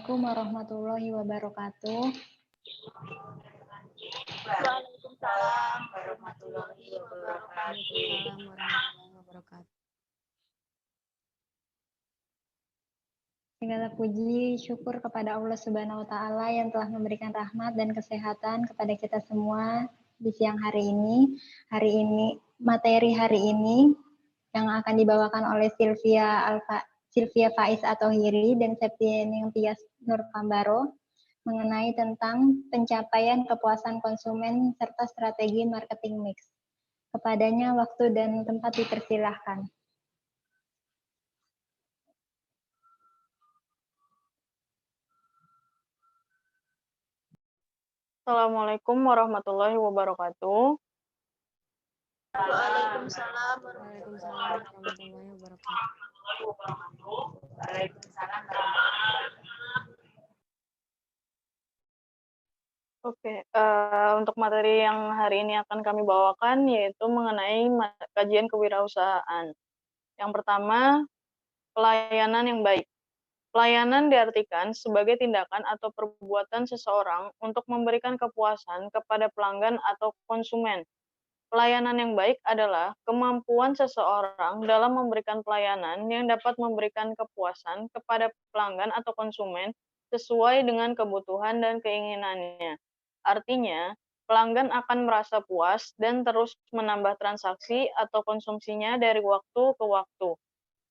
Assalamualaikum warahmatullahi wabarakatuh. Waalaikumsalam warahmatullahi wabarakatuh. Waalaikumsalam warahmatullahi wabarakatuh. Segala puji syukur kepada Allah Subhanahu wa taala yang telah memberikan rahmat dan kesehatan kepada kita semua di siang hari ini. Materi hari ini yang akan dibawakan oleh Sylvia Faiz Atohiri dan Septianing Tias Nur Pambaro mengenai tentang pencapaian kepuasan konsumen serta strategi marketing mix. Kepadanya waktu dan tempat dipersilahkan. Assalamualaikum warahmatullahi wabarakatuh. Waalaikumsalam Waalaikumsalam warahmatullahi wabarakatuh. Waalaikumsalam. Oke, untuk materi yang hari ini akan kami bawakan yaitu mengenai kajian kewirausahaan. Yang pertama, pelayanan yang baik. Pelayanan diartikan sebagai tindakan atau perbuatan seseorang untuk memberikan kepuasan kepada pelanggan atau konsumen. Pelayanan yang baik adalah kemampuan seseorang dalam memberikan pelayanan yang dapat memberikan kepuasan kepada pelanggan atau konsumen sesuai dengan kebutuhan dan keinginannya. Artinya, pelanggan akan merasa puas dan terus menambah transaksi atau konsumsinya dari waktu ke waktu.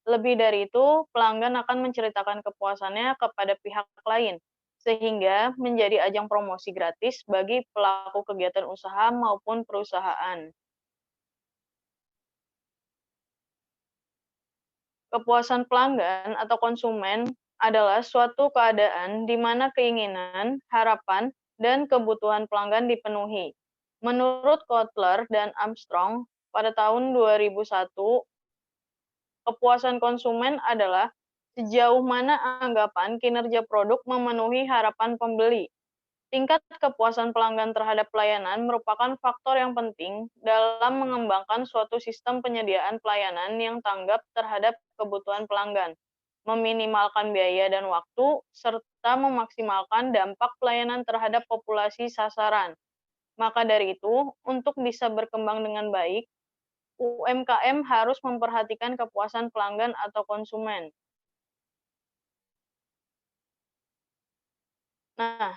Lebih dari itu, pelanggan akan menceritakan kepuasannya kepada pihak lain, sehingga menjadi ajang promosi gratis bagi pelaku kegiatan usaha maupun perusahaan. Kepuasan pelanggan atau konsumen adalah suatu keadaan di mana keinginan, harapan, dan kebutuhan pelanggan dipenuhi. Menurut Kotler dan Armstrong, pada tahun 2001, kepuasan konsumen adalah sejauh mana anggapan kinerja produk memenuhi harapan pembeli. Tingkat kepuasan pelanggan terhadap pelayanan merupakan faktor yang penting dalam mengembangkan suatu sistem penyediaan pelayanan yang tanggap terhadap kebutuhan pelanggan, meminimalkan biaya dan waktu, serta memaksimalkan dampak pelayanan terhadap populasi sasaran. Maka dari itu, untuk bisa berkembang dengan baik, UMKM harus memperhatikan kepuasan pelanggan atau konsumen. Nah,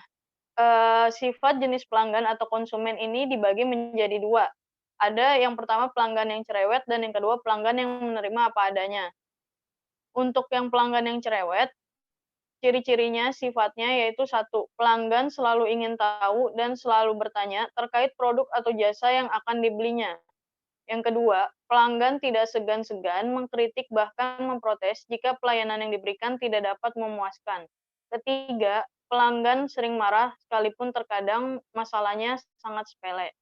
sifat jenis pelanggan atau konsumen ini dibagi menjadi dua. Ada yang pertama pelanggan yang cerewet dan yang kedua pelanggan yang menerima apa adanya. Untuk yang pelanggan yang cerewet, ciri-cirinya sifatnya yaitu satu, pelanggan selalu ingin tahu dan selalu bertanya terkait produk atau jasa yang akan dibelinya. Yang kedua, pelanggan tidak segan-segan mengkritik bahkan memprotes jika pelayanan yang diberikan tidak dapat memuaskan. Ketiga, pelanggan sering marah sekalipun terkadang masalahnya sangat sepele.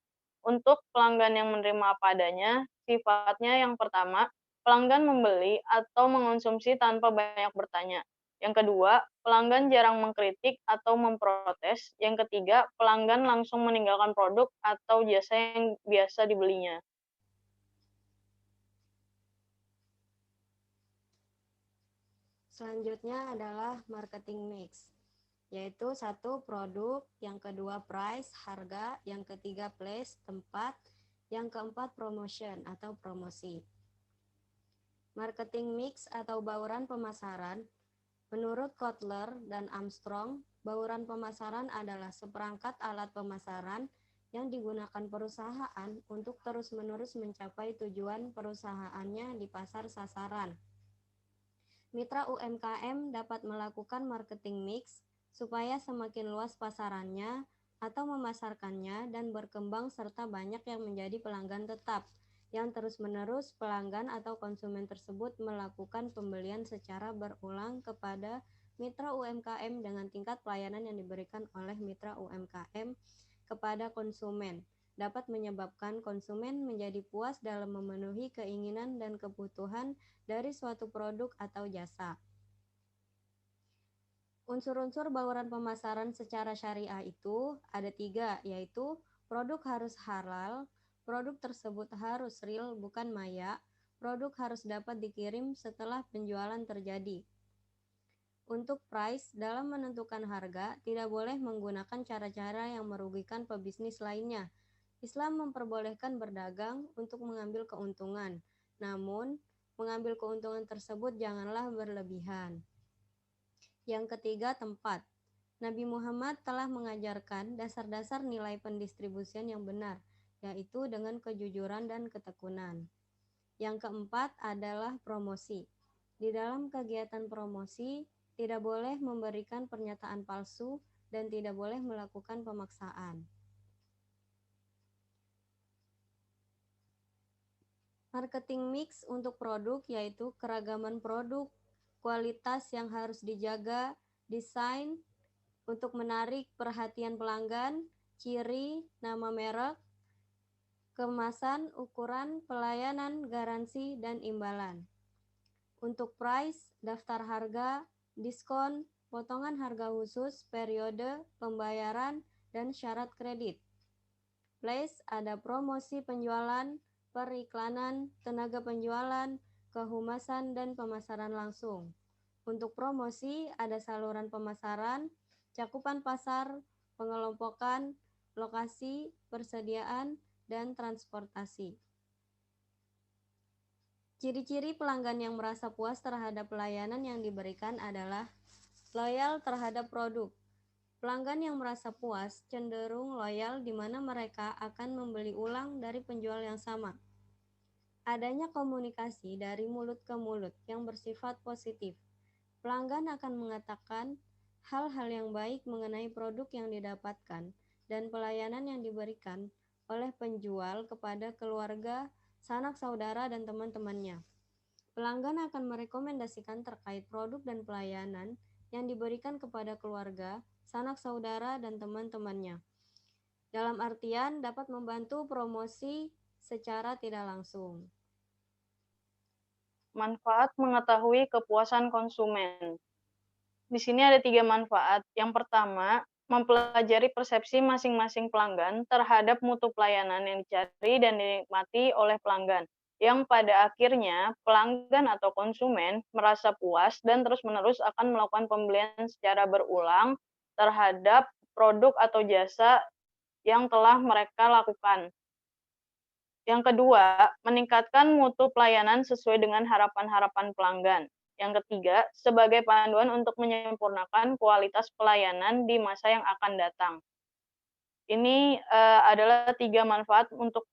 Untuk pelanggan yang menerima apa adanya, sifatnya yang pertama, pelanggan membeli atau mengonsumsi tanpa banyak bertanya. Yang kedua, pelanggan jarang mengkritik atau memprotes. Yang ketiga, pelanggan langsung meninggalkan produk atau jasa yang biasa dibelinya. Selanjutnya adalah marketing mix, yaitu satu produk, yang kedua price, harga, yang ketiga place, tempat, yang keempat promotion atau promosi. Marketing mix atau bauran pemasaran, menurut Kotler dan Armstrong, bauran pemasaran adalah seperangkat alat pemasaran yang digunakan perusahaan untuk terus-menerus mencapai tujuan perusahaannya di pasar sasaran. Mitra UMKM dapat melakukan marketing mix supaya semakin luas pasarannya atau memasarkannya dan berkembang serta banyak yang menjadi pelanggan tetap, yang terus-menerus pelanggan atau konsumen tersebut melakukan pembelian secara berulang kepada mitra UMKM dengan tingkat pelayanan yang diberikan oleh mitra UMKM kepada konsumen dapat menyebabkan konsumen menjadi puas dalam memenuhi keinginan dan kebutuhan dari suatu produk atau jasa. Unsur-unsur bauran pemasaran secara syariah itu ada 3, yaitu produk harus halal, produk tersebut harus real bukan maya, produk harus dapat dikirim setelah penjualan terjadi. Untuk price, dalam menentukan harga, tidak boleh menggunakan cara-cara yang merugikan pebisnis lainnya. Islam memperbolehkan berdagang untuk mengambil keuntungan, namun mengambil keuntungan tersebut janganlah berlebihan. Yang ketiga, tempat. Nabi Muhammad telah mengajarkan dasar-dasar nilai pendistribusian yang benar, yaitu dengan kejujuran dan ketekunan. Yang keempat adalah promosi. Di dalam kegiatan promosi, tidak boleh memberikan pernyataan palsu dan tidak boleh melakukan pemaksaan. Marketing mix untuk produk yaitu keragaman produk, kualitas yang harus dijaga, desain untuk menarik perhatian pelanggan, ciri, nama merek, kemasan, ukuran, pelayanan, garansi, dan imbalan. Untuk price, daftar harga, diskon, potongan harga khusus, periode, pembayaran, dan syarat kredit. Place, ada promosi penjualan, periklanan, tenaga penjualan, kehumasan, dan pemasaran langsung. Untuk promosi, ada saluran pemasaran, cakupan pasar, pengelompokan, lokasi, persediaan, dan transportasi. Ciri-ciri pelanggan yang merasa puas terhadap pelayanan yang diberikan adalah loyal terhadap produk. Pelanggan yang merasa puas cenderung loyal di mana mereka akan membeli ulang dari penjual yang sama. Adanya komunikasi dari mulut ke mulut yang bersifat positif. Pelanggan akan mengatakan hal-hal yang baik mengenai produk yang didapatkan dan pelayanan yang diberikan oleh penjual kepada keluarga, sanak saudara, dan teman-temannya. Pelanggan akan merekomendasikan terkait produk dan pelayanan yang diberikan kepada keluarga, sanak saudara, dan teman-temannya. Dalam artian dapat membantu promosi secara tidak langsung. Manfaat mengetahui kepuasan konsumen. Di sini ada 3 manfaat. Yang pertama, mempelajari persepsi masing-masing pelanggan terhadap mutu pelayanan yang dicari dan dinikmati oleh pelanggan, yang pada akhirnya pelanggan atau konsumen merasa puas dan terus-menerus akan melakukan pembelian secara berulang terhadap produk atau jasa yang telah mereka lakukan. Yang kedua, meningkatkan mutu pelayanan sesuai dengan harapan-harapan pelanggan. Yang ketiga, sebagai panduan untuk menyempurnakan kualitas pelayanan di masa yang akan datang. Ini adalah 3 manfaat untuk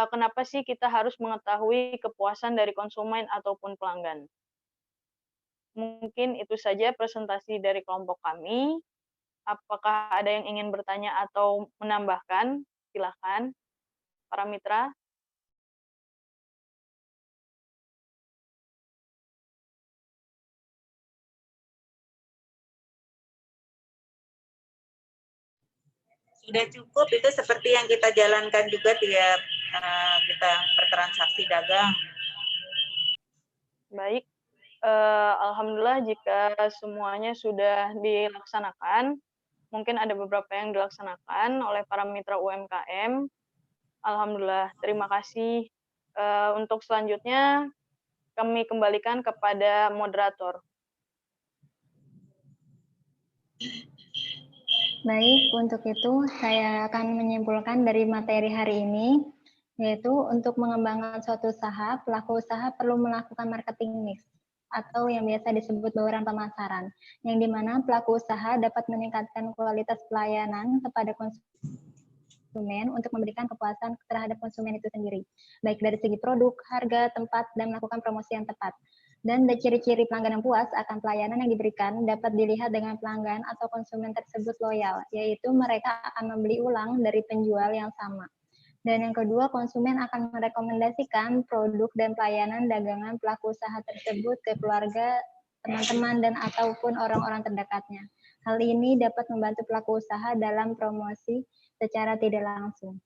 kenapa sih kita harus mengetahui kepuasan dari konsumen ataupun pelanggan. Mungkin itu saja presentasi dari kelompok kami. Apakah ada yang ingin bertanya atau menambahkan? Silakan, para mitra. Sudah cukup, itu seperti yang kita jalankan juga tiap kita bertransaksi dagang. Baik, alhamdulillah jika semuanya sudah dilaksanakan. Mungkin ada beberapa yang dilaksanakan oleh para mitra UMKM. Alhamdulillah, terima kasih. Untuk selanjutnya kami kembalikan kepada moderator. Baik, untuk itu saya akan menyimpulkan dari materi hari ini, yaitu untuk mengembangkan suatu usaha, pelaku usaha perlu melakukan marketing mix atau yang biasa disebut bauran pemasaran, yang dimana pelaku usaha dapat meningkatkan kualitas pelayanan kepada konsumen untuk memberikan kepuasan terhadap konsumen itu sendiri, baik dari segi produk, harga, tempat, dan melakukan promosi yang tepat. Dan ciri-ciri pelanggan yang puas akan pelayanan yang diberikan dapat dilihat dengan pelanggan atau konsumen tersebut loyal, yaitu mereka akan membeli ulang dari penjual yang sama. Dan yang kedua, konsumen akan merekomendasikan produk dan pelayanan dagangan pelaku usaha tersebut ke keluarga, teman-teman, dan ataupun orang-orang terdekatnya. Hal ini dapat membantu pelaku usaha dalam promosi secara tidak langsung.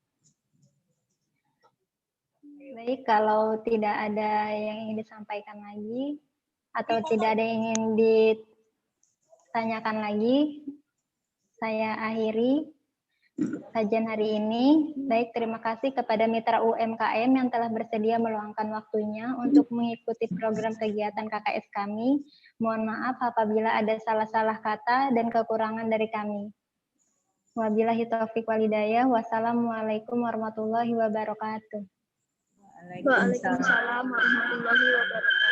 Baik, kalau tidak ada yang ingin disampaikan lagi, atau tidak ada yang ingin ditanyakan lagi, saya akhiri. kajian hari ini. Baik, terima kasih kepada mitra UMKM yang telah bersedia meluangkan waktunya untuk mengikuti program kegiatan KKS kami. Mohon maaf apabila ada salah-salah kata dan kekurangan dari kami. Wabillahi taufiq walhidayah. Wassalamualaikum warahmatullahi wabarakatuh. Waalaikumsalam warahmatullahi wabarakatuh.